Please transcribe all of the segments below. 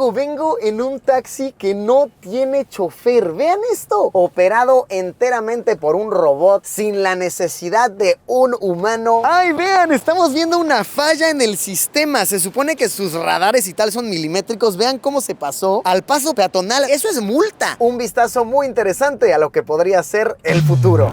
embargo, vengo en un taxi que no tiene chofer. Vean esto, operado enteramente por un robot sin la necesidad de un humano. ¡Ay, vean! Estamos viendo una falla en el sistema. Se supone que sus radares y tal son milimétricos. Vean cómo se pasó al paso peatonal. Eso es multa. Un vistazo muy interesante a lo que podría ser el futuro.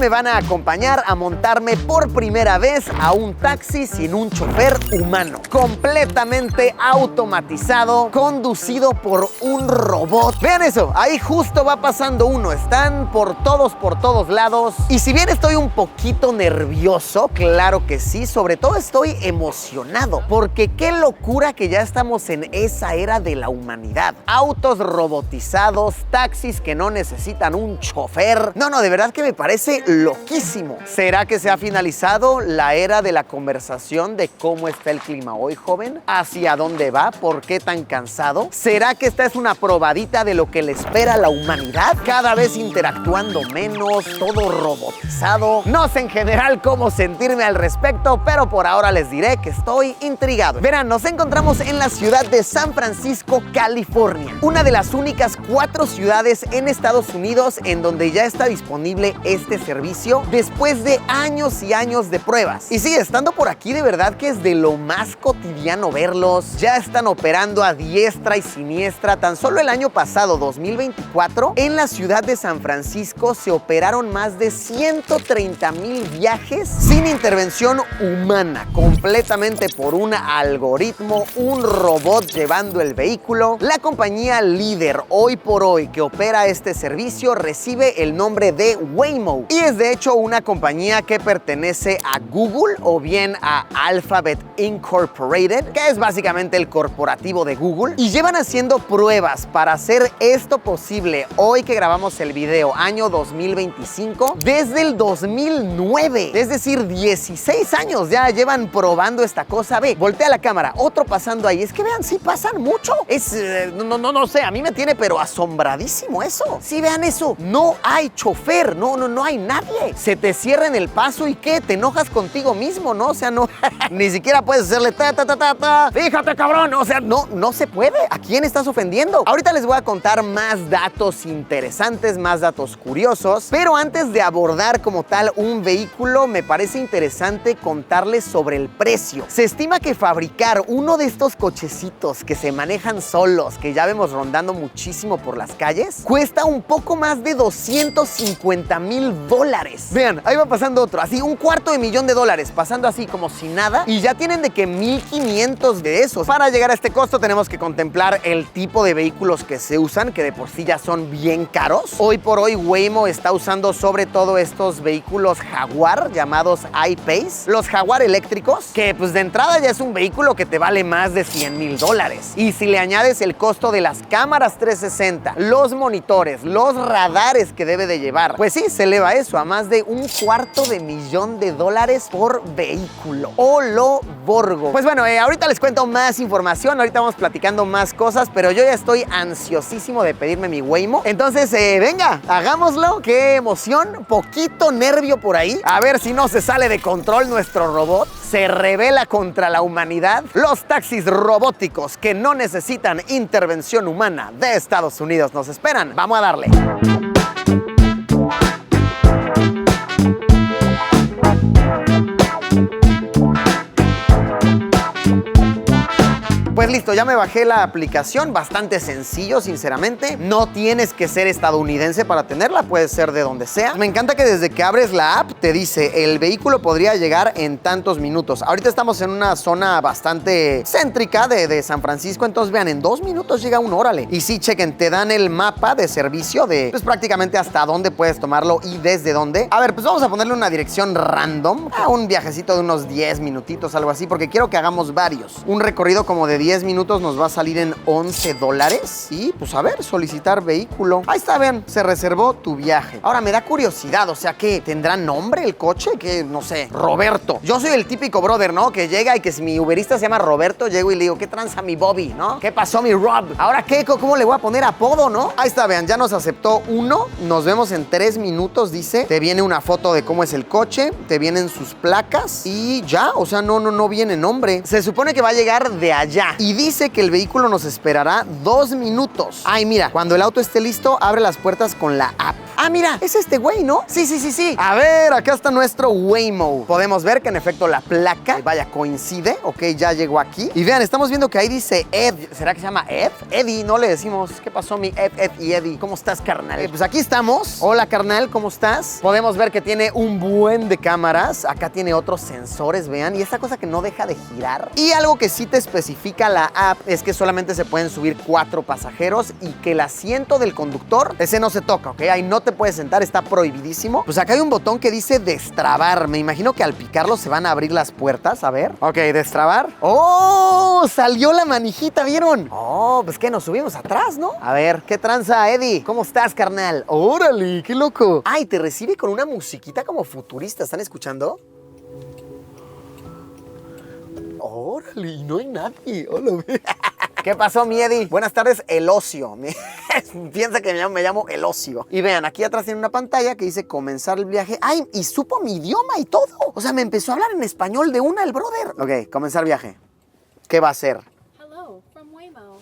Me van a acompañar a montarme por primera vez a un taxi sin un chofer humano, completamente automatizado, conducido por un robot. Vean eso, ahí justo va pasando uno. Están por todos lados. Y si bien estoy un poquito nervioso, claro que sí, sobre todo estoy emocionado, porque qué locura que ya estamos en esa era de la humanidad. Autos robotizados, taxis que no necesitan un chofer. No, de verdad que me parece loquísimo. ¿Será que se ha finalizado la era de la conversación de cómo está el clima hoy, joven? ¿Hacia dónde va? ¿Por qué tan cansado? ¿Será que esta es una probadita de lo que le espera a la humanidad? Cada vez interactuando menos, todo robotizado. No sé en general cómo sentirme al respecto, pero por ahora les diré que estoy intrigado. Verán, nos encontramos en la ciudad de San Francisco, California. Una de las únicas 4 ciudades en Estados Unidos en donde ya está disponible este servicio después de años y años de pruebas. Y sí, estando por aquí de verdad que es de lo más cotidiano verlos. Ya están operando a diestra y siniestra. Tan solo el año pasado, 2024, en la ciudad de San Francisco se operaron más de 130,000 viajes sin intervención humana, completamente por un algoritmo, un robot llevando el vehículo. La compañía líder hoy por hoy que opera este servicio recibe el nombre de Waymo y es de hecho una compañía que pertenece a Google o bien a Alphabet Incorporated, que es básicamente el corporativo de Google, y llevan haciendo pruebas para hacer esto posible hoy que grabamos el video, año 2025, desde el 2009, es decir, 16 años ya llevan probando esta cosa. Ve, voltea la cámara, otro pasando ahí. Es que vean, sí pasan mucho. No sé, a mí me tiene pero asombradísimo eso. Sí, vean eso, no hay chofer, no hay nadie. Se te cierra en el paso y ¿qué? Te enojas contigo mismo, ¿no? O sea, no, ni siquiera puedes hacerle ta. Fíjate, cabrón. O sea, no se puede. ¿A quién estás ofendiendo? Ahorita les voy a contar más datos interesantes, más datos curiosos, pero antes de abordar como tal un vehículo, me parece interesante contarles sobre el precio. Se estima que fabricar uno de estos cochecitos que se manejan solos, que ya vemos rondando muchísimo por las calles, cuesta un poco más de $250,000. Vean, ahí va pasando otro, así $250,000 pasando así como si nada, y ya tienen de que 1,500 de esos. Para llegar a este costo tenemos que contemplar el tipo de vehículos que se usan, que de por sí ya son bien caros. Hoy por hoy Waymo está usando sobre todo estos vehículos Jaguar llamados I-Pace, los Jaguar eléctricos, que pues de entrada ya es un vehículo que te vale más de $100,000. Y si le añades el costo de las cámaras 360, los monitores, los radares que debe de llevar, pues sí, se eleva eso a más de $250,000 por vehículo. ¡Holo borgo! Pues bueno, ahorita les cuento más información, ahorita vamos platicando más cosas, pero yo ya estoy ansiosísimo de pedirme mi Waymo. Entonces, venga, hagámoslo. ¡Qué emoción! Poquito nervio por ahí. A ver si no se sale de control nuestro robot. Se rebela contra la humanidad. Los taxis robóticos que no necesitan intervención humana de Estados Unidos nos esperan. Vamos a darle. Pues listo, ya me bajé la aplicación, bastante sencillo, sinceramente. No tienes que ser estadounidense para tenerla, puedes ser de donde sea. Me encanta que desde que abres la app te dice, el vehículo podría llegar en tantos minutos. Ahorita estamos en una zona bastante céntrica de San Francisco, entonces vean, en 2 minutos llega un órale. Y sí, chequen, te dan el mapa de servicio de, pues prácticamente hasta dónde puedes tomarlo y desde dónde. A ver, pues vamos a ponerle una dirección random, a un viajecito de unos 10 minutitos, algo así, porque quiero que hagamos varios. Un recorrido como de 10 minutos nos va a salir en $11. Y pues a ver, solicitar vehículo. Ahí está, vean, se reservó tu viaje. Ahora me da curiosidad, o sea, ¿qué? ¿Tendrá nombre el coche? Que no sé, Roberto. Yo soy el típico brother, ¿no? Que llega y que si mi uberista se llama Roberto, llego y le digo, ¿qué tranza mi Bobby, no? ¿Qué pasó mi Rob? Ahora, ¿qué? ¿Cómo le voy a poner apodo, no? Ahí está, vean, ya nos aceptó uno. Nos vemos en 3 minutos, dice. Te viene una foto de cómo es el coche, te vienen sus placas y ya, o sea, no viene nombre. Se supone que va a llegar de allá y dice que el vehículo nos esperará 2 minutos. Ay, mira, cuando el auto esté listo, abre las puertas con la app. Ah, mira, es este güey, ¿no? Sí. A ver, acá está nuestro Waymo. Podemos ver que en efecto la placa, vaya, coincide. Ok, ya llegó aquí. Y vean, estamos viendo que ahí dice Ed. ¿Será que se llama Ed? Eddie, no le decimos. ¿Qué pasó, mi Ed y Eddie? ¿Cómo estás, carnal? Pues aquí estamos. Hola, carnal, ¿cómo estás? Podemos ver que tiene un buen de cámaras. Acá tiene otros sensores, vean. Y esta cosa que no deja de girar. Y algo que sí te especifica la app es que solamente se pueden subir 4 pasajeros y que el asiento del conductor, ese no se toca, ¿ok? Ahí no te puedes sentar, está prohibidísimo. Pues acá hay un botón que dice destrabar. Me imagino que al picarlo se van a abrir las puertas. A ver. Ok, destrabar. ¡Oh! Salió la manijita, ¿vieron? Oh, pues que nos subimos atrás, ¿no? A ver, ¿qué tranza, Eddie? ¿Cómo estás, carnal? ¡Órale! ¡Qué loco! Ay, te recibe con una musiquita como futurista. ¿Están escuchando? ¡Órale! Y no hay nadie. ¡Hola! ¿Qué pasó, mi Eddie? Buenas tardes, El Ocio. Piensa que me llamo El Ocio. Y vean, aquí atrás tiene una pantalla que dice comenzar el viaje. ¡Ay! Y supo mi idioma y todo. O sea, me empezó a hablar en español de una el brother. Ok, comenzar viaje. ¿Qué va a hacer? Hello, from Waymo.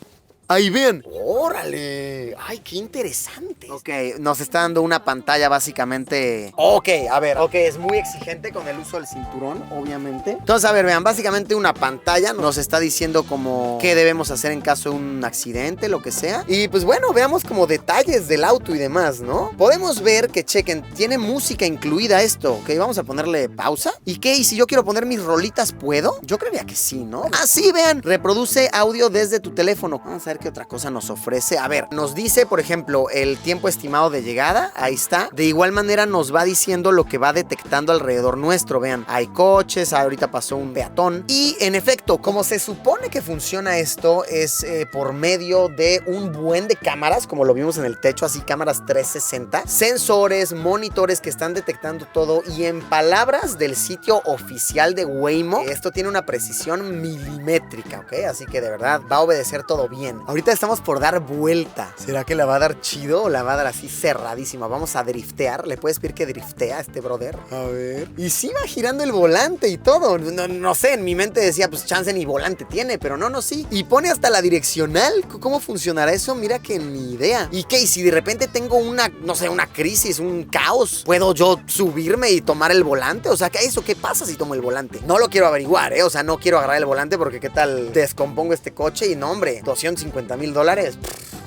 Ahí ven. ¡Órale! ¡Ay, qué interesante! Ok, nos está dando una pantalla básicamente... Ok, a ver. Ok, es muy exigente con el uso del cinturón, obviamente. Entonces, a ver, vean, básicamente una pantalla nos está diciendo como qué debemos hacer en caso de un accidente, lo que sea. Y pues bueno, veamos como detalles del auto y demás, ¿no? Podemos ver que, chequen, tiene música incluida esto. Ok, vamos a ponerle pausa. ¿Y qué? ¿Y si yo quiero poner mis rolitas, puedo? Yo creería que sí, ¿no? Ah, sí, vean. Reproduce audio desde tu teléfono. Vamos a ver qué otra cosa nos ofrece. A ver, nos dice, por ejemplo, el tiempo estimado de llegada. Ahí está. De igual manera nos va diciendo lo que va detectando alrededor nuestro. Vean, hay coches, ahorita pasó un peatón. Y en efecto, como se supone que funciona esto, es por medio de un buen de cámaras, como lo vimos en el techo, así cámaras 360, sensores, monitores que están detectando todo. Y en palabras del sitio oficial de Waymo, esto tiene una precisión milimétrica, ¿ok? Así que de verdad va a obedecer todo bien. Ahorita estamos por dar vuelta. ¿Será que la va a dar chido o la va a dar así cerradísima? Vamos a driftear. ¿Le puedes pedir que driftea a este brother? A ver. Y sí va girando el volante y todo. No sé, en mi mente decía, pues chance ni volante tiene, pero no, sí. Y pone hasta la direccional. ¿Cómo funcionará eso? Mira que ni idea. ¿Y qué? ¿Y si de repente tengo una, no sé, una crisis, un caos? ¿Puedo yo subirme y tomar el volante? O sea, ¿qué pasa si tomo el volante? No lo quiero averiguar, ¿eh? O sea, no quiero agarrar el volante porque qué tal descompongo este coche y no, hombre, $250,000.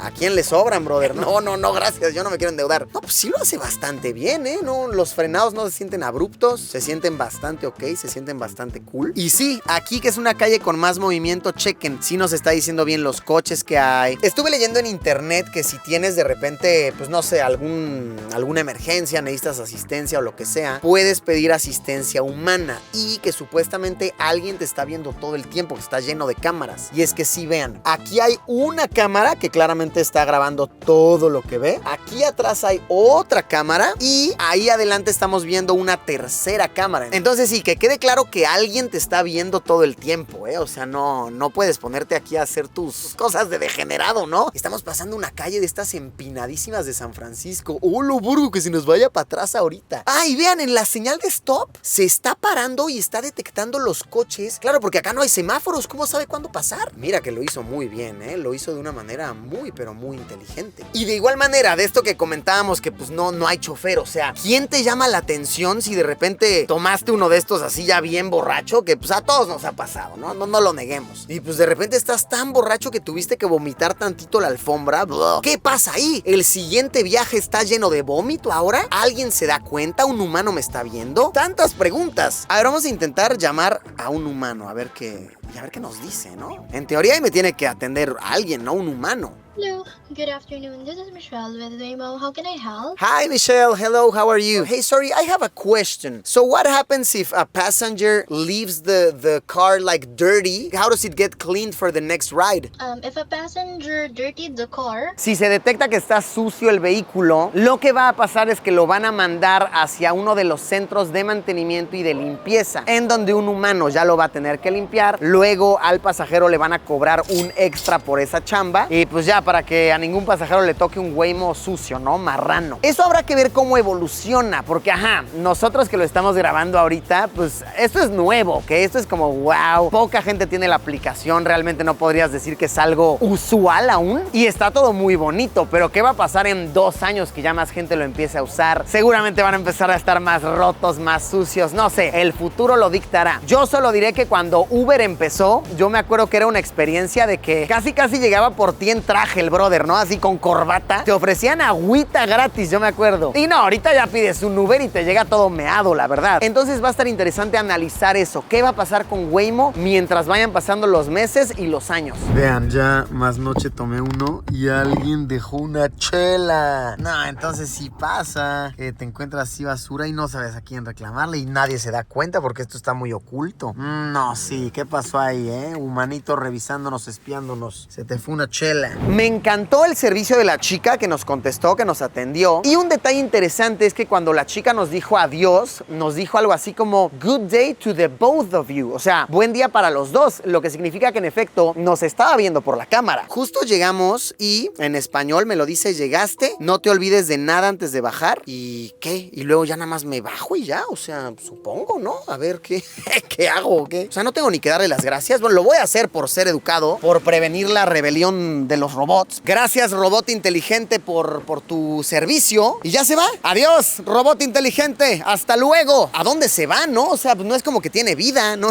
¿A quién le sobran, brother? No, gracias, yo no me quiero endeudar. No, pues sí lo hace bastante bien, ¿eh? No, los frenados no se sienten abruptos, se sienten bastante ok, se sienten bastante cool. Y sí, aquí que es una calle con más movimiento, chequen, sí nos está diciendo bien los coches que hay. Estuve leyendo en internet que si tienes de repente, pues no sé, alguna emergencia, necesitas asistencia o lo que sea, puedes pedir asistencia humana y que supuestamente alguien te está viendo todo el tiempo, que está lleno de cámaras. Y es que sí, vean, aquí hay una cámara que claramente está grabando todo lo que ve. Aquí atrás hay otra cámara y ahí adelante estamos viendo una tercera cámara. Entonces sí, que quede claro que alguien te está viendo todo el tiempo, ¿eh? O sea, no puedes ponerte aquí a hacer tus cosas de degenerado, ¿no? Estamos pasando una calle de estas empinadísimas de San Francisco. ¡Oh, lo burgo que se nos vaya para atrás ahorita! ¡Ah, y vean! En la señal de stop se está parando y está detectando los coches. Claro, porque acá no hay semáforos. ¿Cómo sabe cuándo pasar? Mira que lo hizo muy bien, ¿eh? Lo hizo de una manera muy, pero muy inteligente. Y de igual manera, de esto que comentábamos que pues no hay chofer, o sea, ¿quién te llama la atención si de repente tomaste uno de estos así ya bien borracho? Que pues a todos nos ha pasado, ¿no? No lo neguemos. Y pues de repente estás tan borracho que tuviste que vomitar tantito la alfombra. ¿Qué pasa ahí? ¿El siguiente viaje está lleno de vómito ahora? ¿Alguien se da cuenta? ¿Un humano me está viendo? Tantas preguntas. A ver, vamos a intentar llamar a un humano, a ver qué Y a ver qué nos dice, ¿no? En teoría me tiene que atender a alguien, ¿no? Un humano. Hello, good afternoon. This is Michelle with Waymo. How can I help? Hi, Michelle. Hello, how are you? Hey, sorry, I have a question. So what happens if a passenger leaves the car like dirty? How does it get cleaned for the next ride? If a passenger dirtied the car, Si se detecta que está sucio el vehículo, lo que va a pasar es que lo van a mandar hacia uno de los centros de mantenimiento y de limpieza, en donde un humano ya lo va a tener que limpiar. Luego al pasajero le van a cobrar un extra por esa chamba y pues ya para que a ningún pasajero le toque un Waymo sucio, ¿no? Marrano. Eso habrá que ver cómo evoluciona, porque nosotros que lo estamos grabando ahorita, pues esto es nuevo, que esto es como wow, poca gente tiene la aplicación, realmente no podrías decir que es algo usual aún y está todo muy bonito, pero ¿qué va a pasar en 2 años que ya más gente lo empiece a usar? Seguramente van a empezar a estar más rotos, más sucios, no sé, el futuro lo dictará. Yo solo diré que cuando Uber empezó, yo me acuerdo que era una experiencia de que casi llegaba por ti en traje el brother, ¿no? Así con corbata. Te ofrecían agüita gratis, yo me acuerdo. Y no, ahorita ya pides un Uber y te llega todo meado, la verdad. Entonces va a estar interesante analizar eso. ¿Qué va a pasar con Waymo mientras vayan pasando los meses y los años? Vean, ya más noche tomé uno y alguien dejó una chela. No, entonces sí pasa que te encuentras así basura y no sabes a quién reclamarle y nadie se da cuenta porque esto está muy oculto. No, sí, ¿qué pasó ahí, Humanito revisándonos, espiándonos. Se te fue una chela. Me encantó el servicio de la chica que nos contestó, que nos atendió. Y un detalle interesante es que cuando la chica nos dijo adiós, nos dijo algo así como good day to the both of you. O sea, buen día para los dos, lo que significa que en efecto nos estaba viendo por la cámara. Justo llegamos y en español me lo dice, llegaste, no te olvides de nada antes de bajar. ¿Y qué? Y luego ya nada más me bajo y ya, o sea, supongo, ¿no? A ver, ¿qué hago o qué? O sea, no tengo ni que darle las gracias. Bueno, lo voy a hacer por ser educado, por prevenir la rebelión de los robots. Gracias, robot inteligente, por tu servicio. Y ya se va. Adiós, robot inteligente. Hasta luego. ¿A dónde se va, no? O sea, pues no es como que tiene vida, ¿no?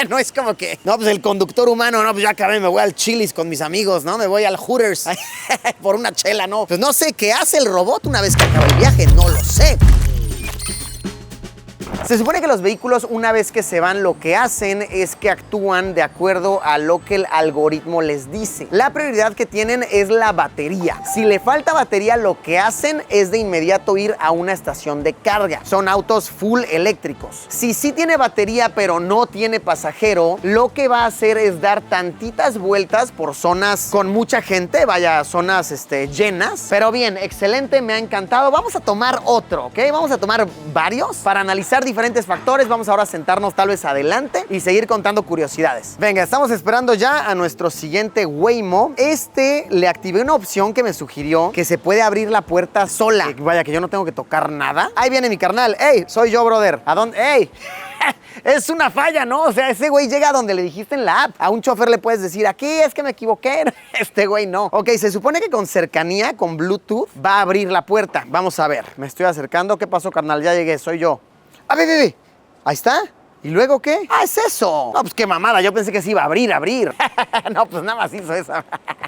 No es como que, no, pues el conductor humano, no, pues ya acabé, me voy al Chili's con mis amigos, ¿no? Me voy al Hooters por una chela, ¿no? Pues no sé qué hace el robot una vez que acaba el viaje, no lo sé. Se supone que los vehículos, una vez que se van, lo que hacen es que actúan de acuerdo a lo que el algoritmo les dice. La prioridad que tienen es la batería. Si le falta batería, lo que hacen es de inmediato ir a una estación de carga. Son autos full eléctricos. Si sí tiene batería, pero no tiene pasajero, lo que va a hacer es dar tantitas vueltas por zonas con mucha gente, vaya, zonas llenas. Pero bien, excelente, me ha encantado. Vamos a tomar otro, ¿ok? Vamos a tomar varios para analizar diferentes factores. Vamos ahora a sentarnos tal vez adelante y seguir contando curiosidades. Venga, estamos esperando ya a nuestro siguiente Waymo. Le activé una opción que me sugirió que se puede abrir la puerta sola. Vaya, que yo no tengo que tocar nada. Ahí viene mi carnal. ¡Ey! Soy yo, brother. ¿A dónde? ¡Ey! Es una falla, ¿no? O sea, ese güey llega a donde le dijiste en la app. A un chofer le puedes decir, aquí es que me equivoqué. Este güey no. Ok, se supone que con cercanía, con Bluetooth, va a abrir la puerta. Vamos a ver. Me estoy acercando. ¿Qué pasó, carnal? Ya llegué, soy yo. A ver. Ahí está. ¿Y luego qué? ¡Ah, es eso! No, pues qué mamada, yo pensé que se iba a abrir. No, pues nada más hizo eso.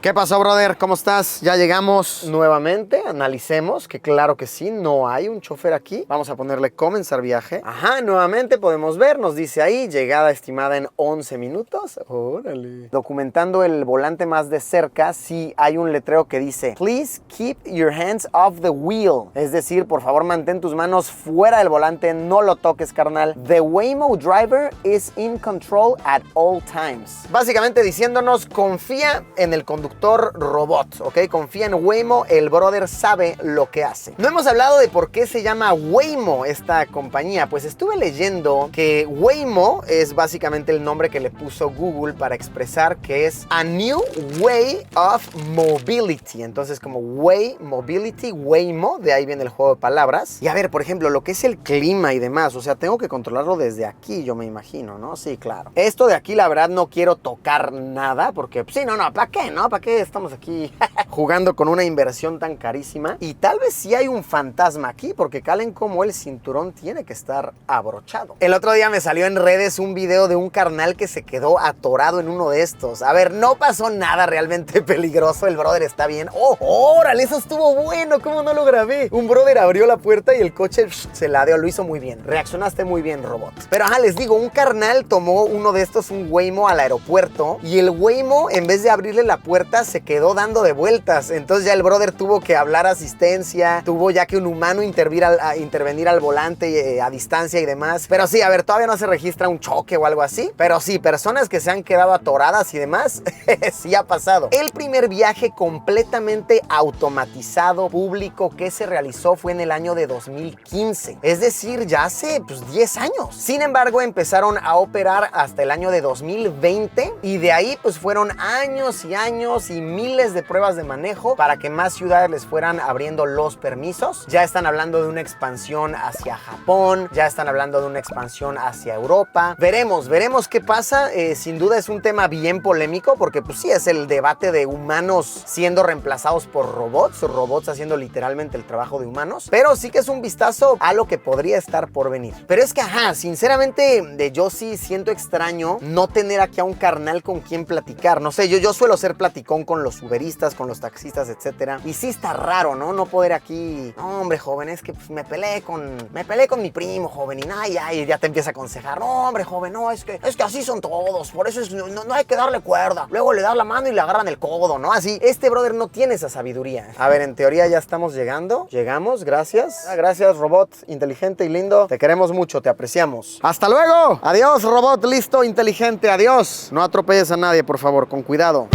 ¿Qué pasó, brother? ¿Cómo estás? Ya llegamos nuevamente, analicemos, que claro que sí, no hay un chofer aquí. Vamos a ponerle comenzar viaje. Ajá, nuevamente podemos ver, nos dice ahí, llegada estimada en 11 minutos. Órale. Documentando el volante más de cerca, sí hay un letrero que dice, please keep your hands off the wheel. Es decir, por favor, mantén tus manos fuera del volante, no lo toques, carnal. The Waymo driver is in control at all times. Básicamente diciéndonos, confía en el conductor robot, ¿ok? Confía en Waymo, el brother sabe lo que hace. No hemos hablado de por qué se llama Waymo esta compañía. Pues estuve leyendo que Waymo es básicamente el nombre que le puso Google para expresar que es a new way of mobility. Entonces como way, mobility, Waymo, de ahí viene el juego de palabras. Y a ver, por ejemplo, lo que es el clima y demás, o sea, tengo que controlarlo desde aquí, yo me imagino, ¿no? Sí, claro. Esto de aquí, la verdad, no quiero tocar nada porque, sí, no, ¿para qué, no? ¿Para qué estamos aquí jugando con una inversión tan carísima? Y tal vez sí hay un fantasma aquí porque calen como el cinturón tiene que estar abrochado. El otro día me salió en redes un video de un carnal que se quedó atorado en uno de estos. A ver, no pasó nada realmente peligroso, el brother está bien. ¡Oh, órale! Eso estuvo bueno, ¿cómo no lo grabé? Un brother abrió la puerta y el coche se ladeó, lo hizo muy bien. Reaccionaste muy bien, robot. Pero ajá, les digo, un carnal tomó uno de estos, un Waymo, al aeropuerto y el Waymo, en vez de abrirle la puerta, se quedó dando de vueltas. Entonces ya el brother tuvo que hablar asistencia, tuvo ya que un humano intervenir al volante a distancia y demás. Pero sí, a ver, todavía no se registra un choque o algo así, pero sí, personas que se han quedado atoradas y demás, sí ha pasado. El primer viaje completamente automatizado público que se realizó fue en el año de 2015, es decir, ya hace 10 años. Sin embargo, empezaron a operar hasta el año de 2020 y de ahí pues fueron años y años y miles de pruebas de manejo para que más ciudades les fueran abriendo los permisos. Ya están hablando de una expansión hacia Japón, ya están hablando de una expansión hacia Europa. Veremos qué pasa. Sin duda es un tema bien polémico porque pues sí, es el debate de humanos siendo reemplazados por robots haciendo literalmente el trabajo de humanos, pero sí que es un vistazo a lo que podría estar por venir. Pero es que sinceramente yo sí siento extraño no tener aquí a un carnal con quien platicar. No sé, yo suelo ser platicón con los uberistas, con los taxistas, etcétera, y sí está raro, ¿no? No poder aquí, no, hombre, joven, es que pues, me peleé con mi primo, joven, y ya te empieza a aconsejar, no, hombre, joven, no, es que así son todos, por eso no hay que darle cuerda, luego le das la mano y le agarran el codo, ¿no? Así, este brother no tiene esa sabiduría. A ver, en teoría ya estamos llegamos, gracias. Gracias, robot inteligente y lindo, te queremos mucho, te apreciamos. ¡Hasta luego! Adiós, robot listo, inteligente, adiós. No atropelles a nadie, por favor, con cuidado.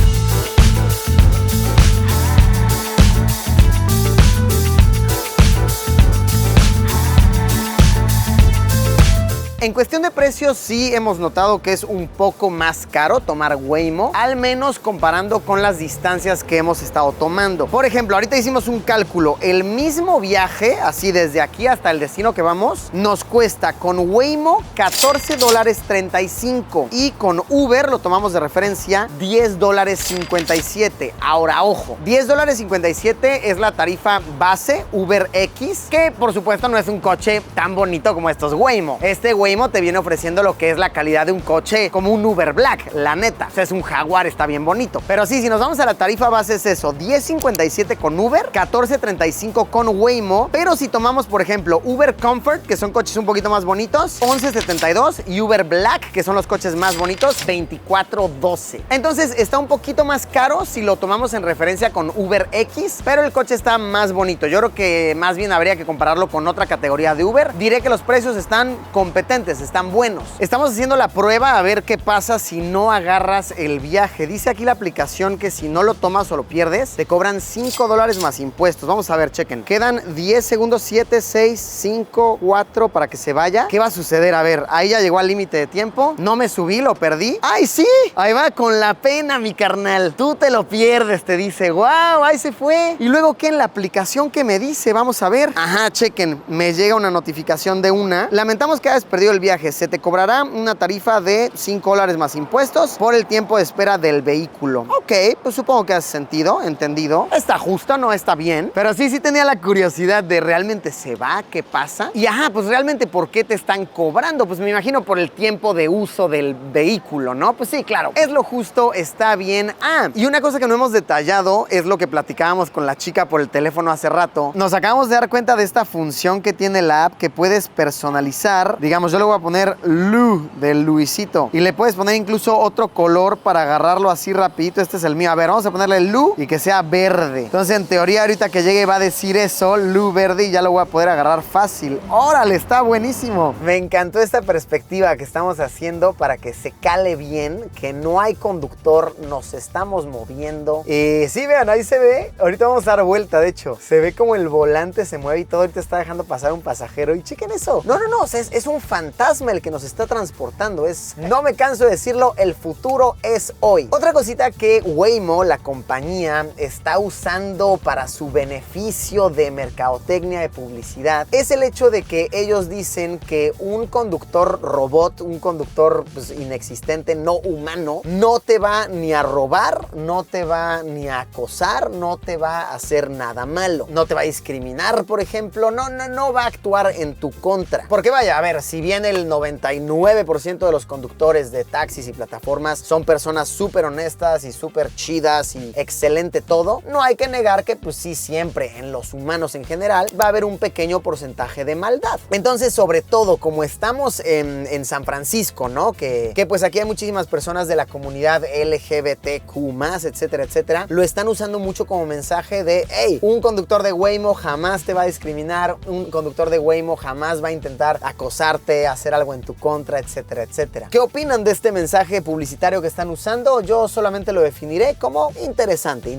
En cuestión de precios, sí hemos notado que es un poco más caro tomar Waymo, al menos comparando con las distancias que hemos estado tomando. Por ejemplo, ahorita hicimos un cálculo. El mismo viaje, así desde aquí hasta el destino que vamos, nos cuesta con Waymo $14.35 y con Uber, lo tomamos de referencia, $10.57. Ahora, ojo, $10.57 es la tarifa base Uber X, que por supuesto no es un coche tan bonito como estos Waymo. Este Waymo te viene ofreciendo lo que es la calidad de un coche como un Uber Black, la neta. O sea, es un Jaguar, está bien bonito. Pero sí, si nos vamos a la tarifa base es eso, $10.57 con Uber, $14.35 con Waymo. Pero si tomamos, por ejemplo, Uber Comfort, que son coches un poquito más bonitos, $11.72, y Uber Black, que son los coches más bonitos, $24.12. Entonces está un poquito más caro si lo tomamos en referencia con Uber X, pero el coche está más bonito. Yo creo que más bien habría que compararlo con otra categoría de Uber. Diré que los precios están competentes, están buenos. Estamos haciendo la prueba a ver qué pasa si no agarras el viaje. Dice aquí la aplicación que si no lo tomas o lo pierdes, te cobran $5 más impuestos. Vamos a ver, chequen. Quedan 10 segundos, 7, 6, 5, 4 para que se vaya. ¿Qué va a suceder? A ver, ahí ya llegó al límite de tiempo. No me subí, lo perdí. ¡Ay, sí! Ahí va con la pena, mi carnal. Tú te lo pierdes, te dice. ¡Wow! Ahí se fue. Y luego, ¿qué en la aplicación que me dice? Vamos a ver. Ajá, chequen. Me llega una notificación de una. Lamentamos que hayas perdido el viaje. Se te cobrará una tarifa de $5 más impuestos por el tiempo de espera del vehículo. Ok, pues supongo que hace sentido, entendido. Está justo, no está bien. Pero sí tenía la curiosidad de ¿realmente se va? ¿Qué pasa? Y pues realmente ¿por qué te están cobrando? Pues me imagino por el tiempo de uso del vehículo, ¿no? Pues sí, claro, es lo justo, está bien. Y una cosa que no hemos detallado es lo que platicábamos con la chica por el teléfono hace rato. Nos acabamos de dar cuenta de esta función que tiene la app que puedes personalizar. Digamos, yo le voy a poner Lu de Luisito y le puedes poner incluso otro color para agarrarlo así rapidito. Este es el mío. A ver, vamos a ponerle Lu y que sea verde. Entonces, en teoría, ahorita que llegue va a decir eso, Lu verde, y ya lo voy a poder agarrar fácil. ¡Órale! Está buenísimo. Me encantó esta perspectiva que estamos haciendo para que se cale bien, que no hay conductor, nos estamos moviendo. Sí, vean, ahí se ve. Ahorita vamos a dar vuelta, de hecho. Se ve como el volante se mueve y todo. Ahorita está dejando pasar un pasajero. Y chequen eso. No, o sea, es un fantasma el que nos está transportando. No me canso de decirlo, el futuro es hoy. Otra cosita que Waymo, la compañía, está usando para su beneficio de mercadotecnia, de publicidad, es el hecho de que ellos dicen que un conductor robot, un conductor inexistente, no humano, no te va ni a robar, no te va ni a acosar, no te va a hacer nada malo, no te va a discriminar, por ejemplo, no va a actuar en tu contra. Porque vaya, a ver, si bien bien el 99% de los conductores de taxis y plataformas son personas súper honestas y súper chidas y excelente todo, no hay que negar que pues sí, siempre en los humanos en general va a haber un pequeño porcentaje de maldad. Entonces, sobre todo como estamos en San Francisco, ¿no? Que pues aquí hay muchísimas personas de la comunidad LGBTQ+, etcétera, etcétera, lo están usando mucho como mensaje de, hey, un conductor de Waymo jamás te va a discriminar, un conductor de Waymo jamás va a intentar acosarte, hacer algo en tu contra, etcétera, etcétera. ¿Qué opinan de este mensaje publicitario que están usando? Yo solamente lo definiré como interesante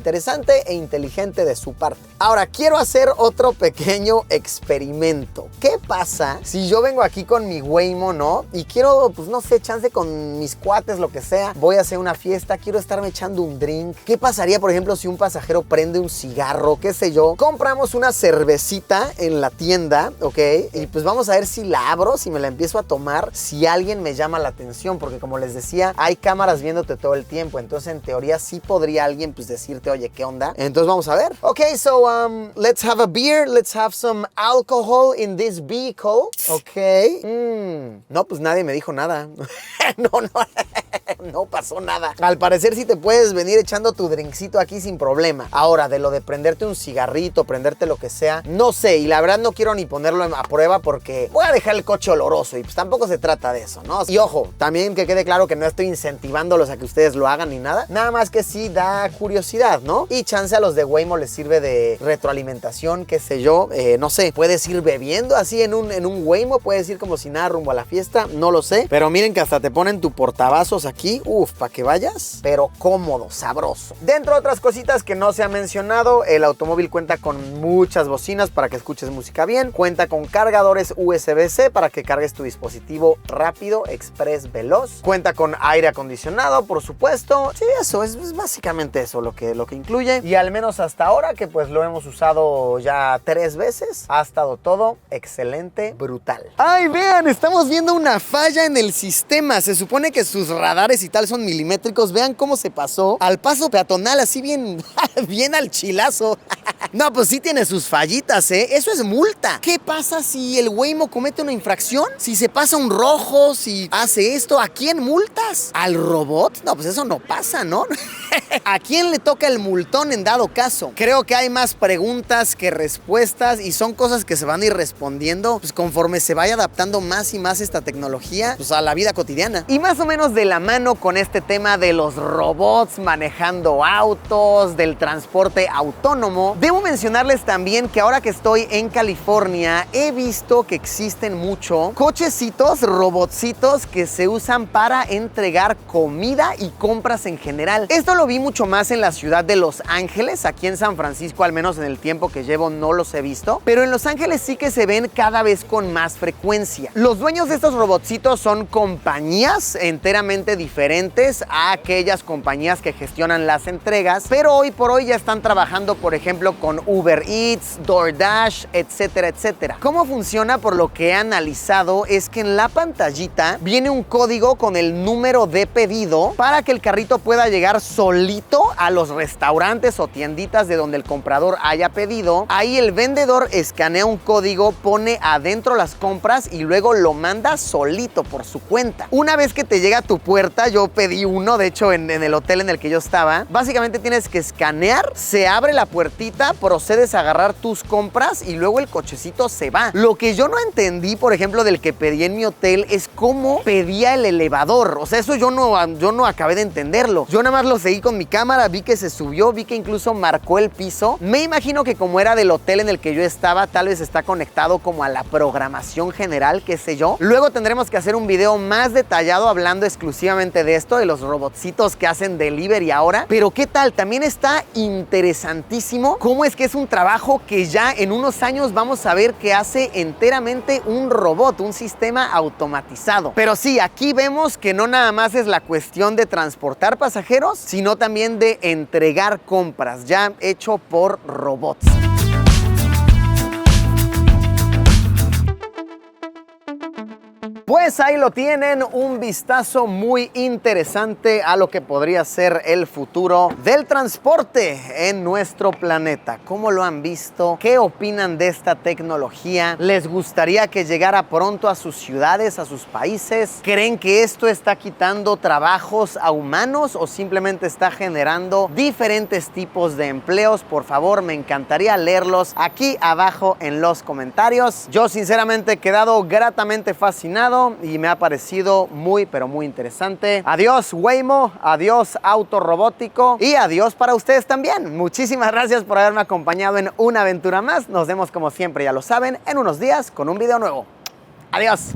e inteligente de su parte. Ahora, quiero hacer otro pequeño experimento. ¿Qué pasa si yo vengo aquí con mi Waymo, ¿no? Y quiero, pues no sé, chance con mis cuates, lo que sea, voy a hacer una fiesta, quiero estarme echando un drink. ¿Qué pasaría, por ejemplo, si un pasajero prende un cigarro, qué sé yo? Compramos una cervecita en la tienda, ¿ok? Y pues vamos a ver si la abro, si me la empiezo a tomar, si alguien me llama la atención, porque como les decía, hay cámaras viéndote todo el tiempo, entonces en teoría sí podría alguien pues decirte, oye, ¿qué onda? Entonces vamos a ver. Ok, so let's have a beer, let's have some alcohol in this vehicle. Ok. No, pues nadie me dijo nada. No pasó nada. Al parecer sí te puedes venir echando tu drinkcito aquí sin problema. Ahora, de lo de prenderte un cigarrito, prenderte lo que sea, no sé, y la verdad no quiero ni ponerlo a prueba porque voy a dejar el coche oloroso y pues tampoco se trata de eso, ¿no? Y ojo, también que quede claro que no estoy incentivándolos a que ustedes lo hagan ni nada, nada más que sí da curiosidad, ¿no? Y chance a los de Waymo les sirve de retroalimentación, qué sé yo, no sé, puedes ir bebiendo así en un Waymo, puedes ir como si nada rumbo a la fiesta, no lo sé, pero miren que hasta te ponen tu portavasos aquí, para que vayas, pero cómodo, sabroso. Dentro de otras cositas que no se ha mencionado, el automóvil cuenta con muchas bocinas para que escuches música bien, cuenta con cargadores USB-C para que cargues tu dispositivo rápido, express, veloz, cuenta con aire acondicionado, por supuesto. Sí, eso es básicamente eso lo que incluye, y al menos hasta ahora que pues lo hemos usado ya 3 veces, ha estado todo excelente, brutal. Ay, vean, estamos viendo una falla en el sistema. Se supone que sus radares y tal son milimétricos. Vean cómo se pasó al paso peatonal, así bien bien al chilazo. No, pues sí tiene sus fallitas, ¿eh? Eso es multa. ¿Qué pasa si el Waymo comete una infracción? Si se pasa un rojo, si hace esto, ¿a quién multas? ¿Al robot? No, pues eso no pasa, ¿no? ¿A quién le toca el multón en dado caso? Creo que hay más preguntas que respuestas y son cosas que se van a ir respondiendo pues conforme se vaya adaptando más y más esta tecnología pues a la vida cotidiana. Y más o menos de la mano con este tema de los robots manejando autos, del transporte autónomo, debo mencionarles también que ahora que estoy en California he visto que existen mucho cochecitos, robotcitos que se usan para entregar comida y compras en general. Esto lo vi mucho más en la ciudad de Los Ángeles. Aquí en San Francisco, al menos en el tiempo que llevo, no los he visto, pero en Los Ángeles sí que se ven cada vez con más frecuencia. Los dueños de estos robotcitos son compañías enteramente diferentes a aquellas compañías que gestionan las entregas, pero hoy por hoy ya están trabajando, por ejemplo, con Uber Eats, DoorDash, etcétera, etcétera. ¿Cómo funciona? Por lo que he analizado es que en la pantallita viene un código con el número de pedido para que el carrito pueda llegar solito a los restaurantes o tienditas de donde el comprador haya pedido. Ahí el vendedor escanea un código, pone adentro las compras y luego lo manda solito por su cuenta. Una vez que te llega a tu puerta, yo pedí uno, de hecho en el hotel en el que yo estaba, básicamente tienes que escanear, se abre la puertita, procedes a agarrar tus compras y luego el cochecito se va. Lo que yo no entendí, por ejemplo, del que pedí en mi hotel es cómo pedía el elevador. O sea, eso yo no acabé de entenderlo. Yo nada más lo seguí con mi cámara, vi que se subió, vi que incluso marcó el piso. Me imagino que como era del hotel en el que yo estaba, tal vez está conectado como a la programación general, qué sé yo. Luego tendremos que hacer un video más detallado hablando exclusivamente de esto, de los robotcitos que hacen delivery ahora. Pero ¿qué tal? También está interesantísimo cómo es que es un trabajo que ya en unos años vamos a ver que hace enteramente un robot, un sistema automatizado. Pero sí, aquí vemos que no nada más es la cuestión de transportar pasajeros, sino también de entregar compras, ya hecho por robots. Pues ahí lo tienen, un vistazo muy interesante a lo que podría ser el futuro del transporte en nuestro planeta. ¿Cómo lo han visto? ¿Qué opinan de esta tecnología? ¿Les gustaría que llegara pronto a sus ciudades, a sus países? ¿Creen que esto está quitando trabajos a humanos o simplemente está generando diferentes tipos de empleos? Por favor, me encantaría leerlos aquí abajo en los comentarios. Yo sinceramente he quedado gratamente fascinado y me ha parecido muy, pero muy interesante. Adiós Waymo, adiós auto robótico y adiós para ustedes también. Muchísimas gracias por haberme acompañado en una aventura más. Nos vemos como siempre, ya lo saben, en unos días con un video nuevo. Adiós.